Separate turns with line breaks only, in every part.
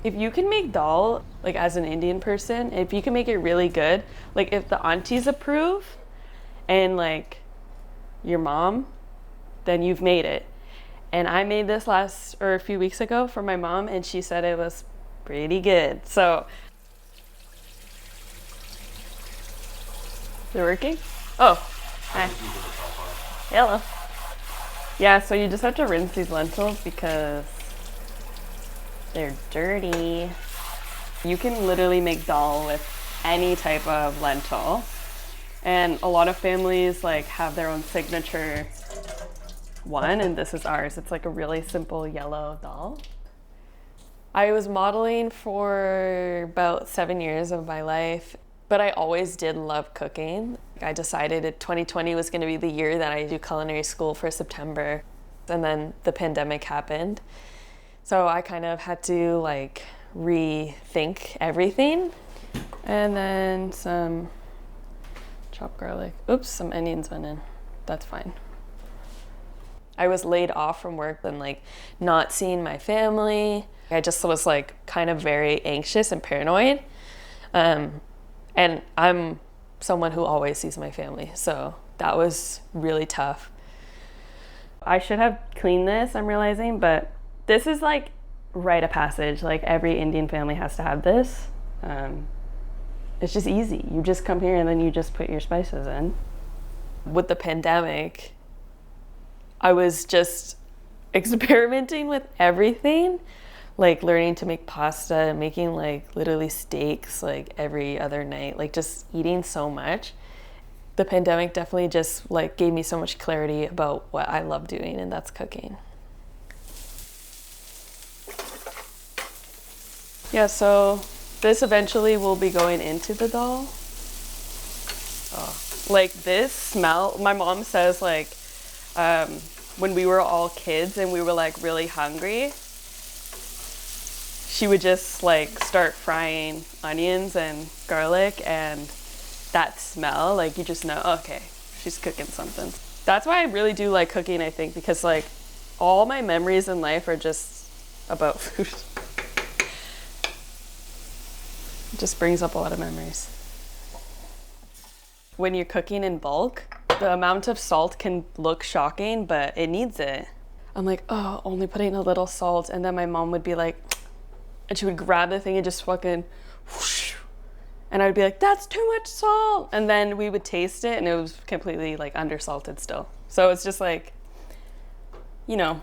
If you can make dal, like as an Indian person, if you can make it really good, like if the aunties approve and like your mom, then you've made it. And I made this a few weeks ago for my mom, and she said it was pretty good. So, they're working? Oh, hi. Hello. Yeah, so you just have to rinse these lentils because they're dirty. You can literally make dal with any type of lentil. And a lot of families like have their own signature one, and this is ours. It's like a really simple yellow dal. I was modeling for about 7 years of my life, but I always did love cooking. I decided that 2020 was going to be the year that I do culinary school for September, and then the pandemic happened. So I kind of had to like rethink everything. And then some chopped garlic. Oops, some onions went in. That's fine. I was laid off from work and like not seeing my family. I just was like kind of very anxious and paranoid. And I'm someone who always sees my family. So that was really tough. I should have cleaned this, I'm realizing, but this is like rite of passage. Like every Indian family has to have this. It's just easy. You just come here and then you just put your spices in. With the pandemic, I was just experimenting with everything, like learning to make pasta and making like literally steaks like every other night, like just eating so much. The pandemic definitely just like gave me so much clarity about what I love doing, and that's cooking. Yeah, so this eventually will be going into the dal. Oh, like this smell, my mom says like, when we were all kids and we were like really hungry, she would just like start frying onions and garlic, and that smell, like you just know, okay, she's cooking something. That's why I really do like cooking, I think, because like all my memories in life are just about food. It just brings up a lot of memories. When you're cooking in bulk, the amount of salt can look shocking, but it needs it. I'm like, oh, only putting a little salt. And then my mom would be like, and she would grab the thing and just fucking whoosh. And I would be like, that's too much salt. And then we would taste it and it was completely like undersalted still. So it's just like, you know,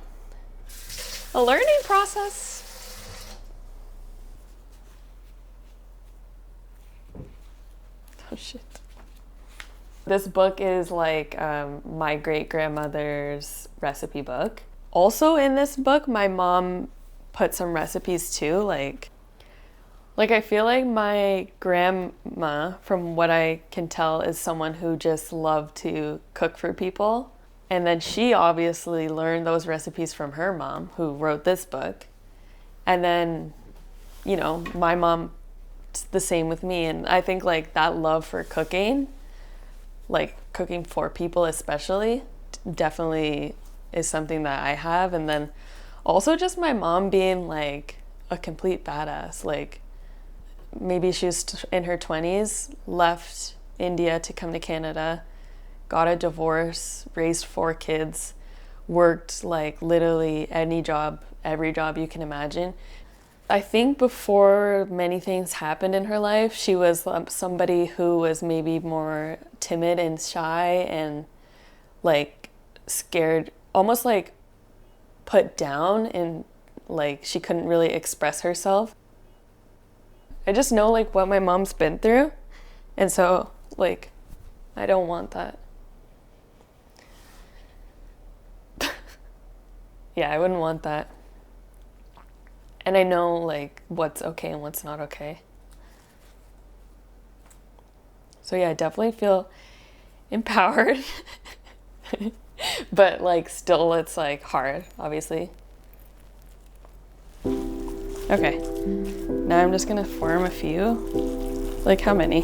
a learning process. Oh shit. This book is like my great-grandmother's recipe book. Also in this book, my mom put some recipes too. Like I feel like my grandma, from what I can tell, is someone who just loved to cook for people. And then she obviously learned those recipes from her mom, who wrote this book. And then, you know, my mom, the same with me. And I think like that love for cooking, like cooking for people especially, definitely is something that I have. And then also just my mom being like a complete badass. Like maybe she was in her 20s, left India to come to Canada, got a divorce, raised 4 kids, worked like literally any job, every job you can imagine. I think before many things happened in her life, she was somebody who was maybe more timid and shy and like scared, almost like put down, and like she couldn't really express herself. I just know like what my mom's been through, and so like I don't want that. Yeah, I wouldn't want that. And I know like what's okay and what's not okay. So yeah, I definitely feel empowered. But like still it's like hard, obviously. Okay. Now I'm just gonna form a few. Like how many?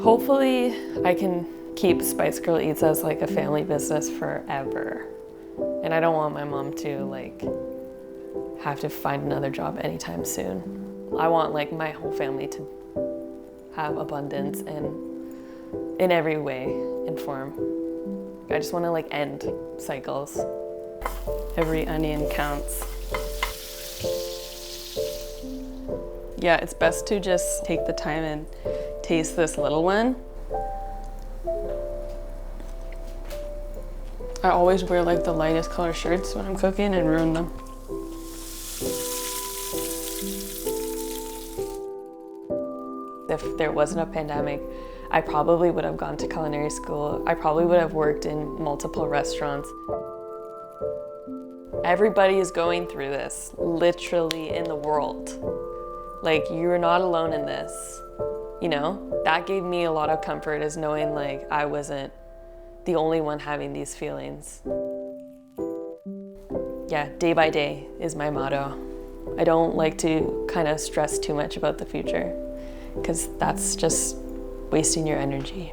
Hopefully I can keep Spice Girl Eats as like a family business forever. And I don't want my mom to like have to find another job anytime soon. I want like my whole family to have abundance and in every way and form. I just want to like end cycles. Every onion counts. Yeah, it's best to just take the time and taste this little one. I always wear like the lightest color shirts when I'm cooking and ruin them. If there wasn't a pandemic, I probably would have gone to culinary school. I probably would have worked in multiple restaurants. Everybody is going through this, literally in the world. Like, you're not alone in this, you know? That gave me a lot of comfort, is knowing like I wasn't the only one having these feelings. Yeah, day by day is my motto. I don't like to kind of stress too much about the future, because that's just wasting your energy.